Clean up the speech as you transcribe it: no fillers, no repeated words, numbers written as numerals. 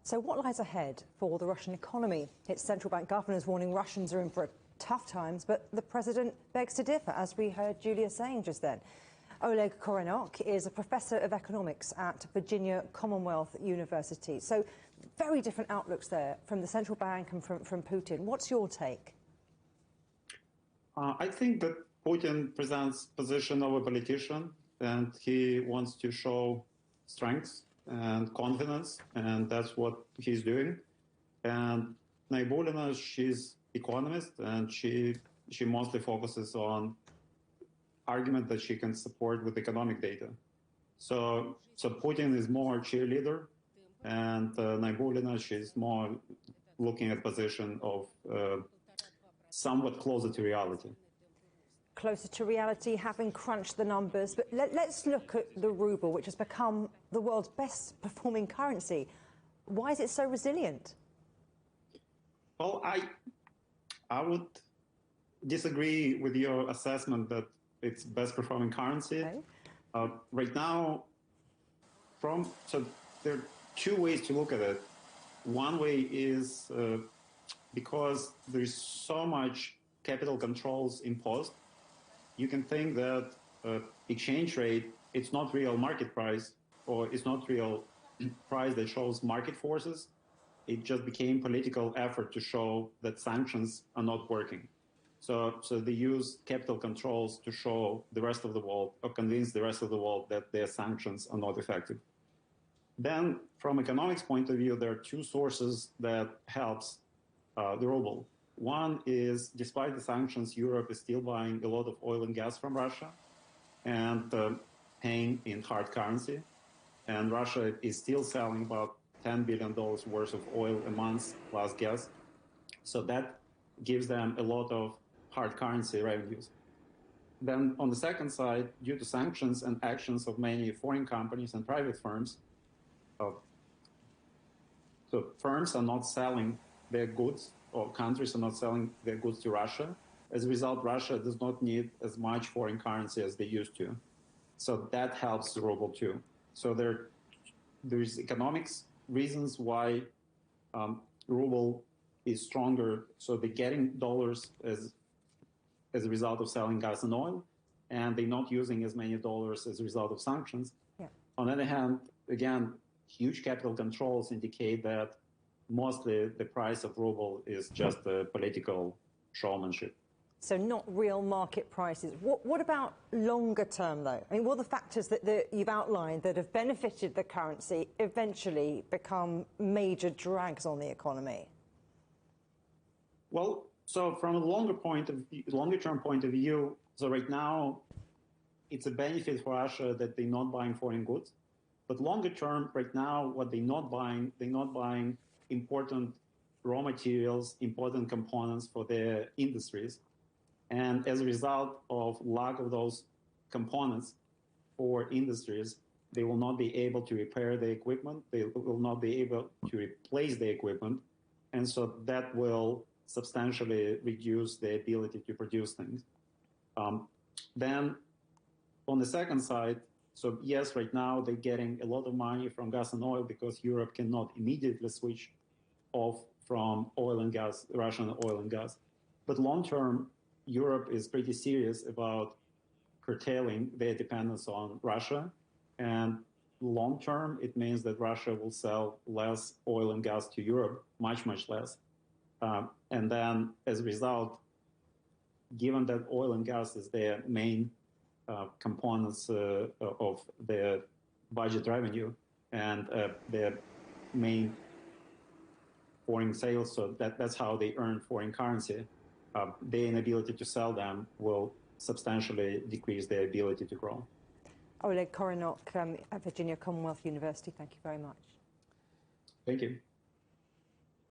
So what lies ahead for the Russian economy? Its central bank governors warning Russians are in for tough times, but the president begs to differ, as we heard Julia saying just then. Oleg Korenok is a professor of economics at Virginia Commonwealth University. So very different outlooks there from the central bank and from Putin. What's your take? I think that Putin presents position of a politician, and he wants to show strength and confidence, and that's what he's doing. And Naibulina, she's economist, and she mostly focuses on argument that she can support with economic data. So Putin is more cheerleader, and Naibulina, she's more looking at position of somewhat closer to reality. Closer to reality, having crunched the numbers. But let's look at the ruble, which has become the world's best performing currency. Why is it so resilient? Well, I would disagree with your assessment that it's best performing currency. Okay. Right now, so there are two ways to look at it. One way is because there is so much capital controls imposed, you can think that exchange rate, it's not real market price, or it's not real price that shows market forces. It just became political effort to show that sanctions are not working. So they use capital controls to show the rest of the world, or convince the rest of the world that their sanctions are not effective. Then, from economics point of view, there are two sources that helps the ruble. One is, despite the sanctions, Europe is still buying a lot of oil and gas from Russia and paying in hard currency. And Russia is still selling about $10 billion worth of oil a month plus gas. So that gives them a lot of hard currency revenues. Then on the second side, due to sanctions and actions of many foreign companies and private firms, so firms are not selling their goods, or countries are not selling their goods to Russia. As a result, Russia does not need as much foreign currency as they used to. So that helps the ruble too. So there's economics reasons why ruble is stronger. So they're getting dollars as a result of selling gas and oil, and they're not using as many dollars as a result of sanctions. Yeah. On the other hand, again, huge capital controls indicate that mostly the price of ruble is just a political showmanship. So not real market prices. What about longer term, though? I mean, will the factors that you've outlined that have benefited the currency eventually become major drags on the economy? Well, so from a longer term point of view, so right now, it's a benefit for Russia that they're not buying foreign goods. But longer term, right now, what they're not buying important raw materials, important components for their industries. And as a result of lack of those components for industries, they will not be able to repair the equipment. They will not be able to replace the equipment. And so that will substantially reduce the ability to produce things. Then on the second side, so yes, right now they're getting a lot of money from gas and oil because Europe cannot immediately switch off from oil and gas, Russian oil and gas. But long term, Europe is pretty serious about curtailing their dependence on Russia. And long term, it means that Russia will sell less oil and gas to Europe, much, much less. And then as a result, given that oil and gas is their main components of their budget revenue and their main foreign sales, so that's how they earn foreign currency, their inability to sell them will substantially decrease their ability to grow. Oleg Korenok at Virginia Commonwealth University, thank you very much. Thank you.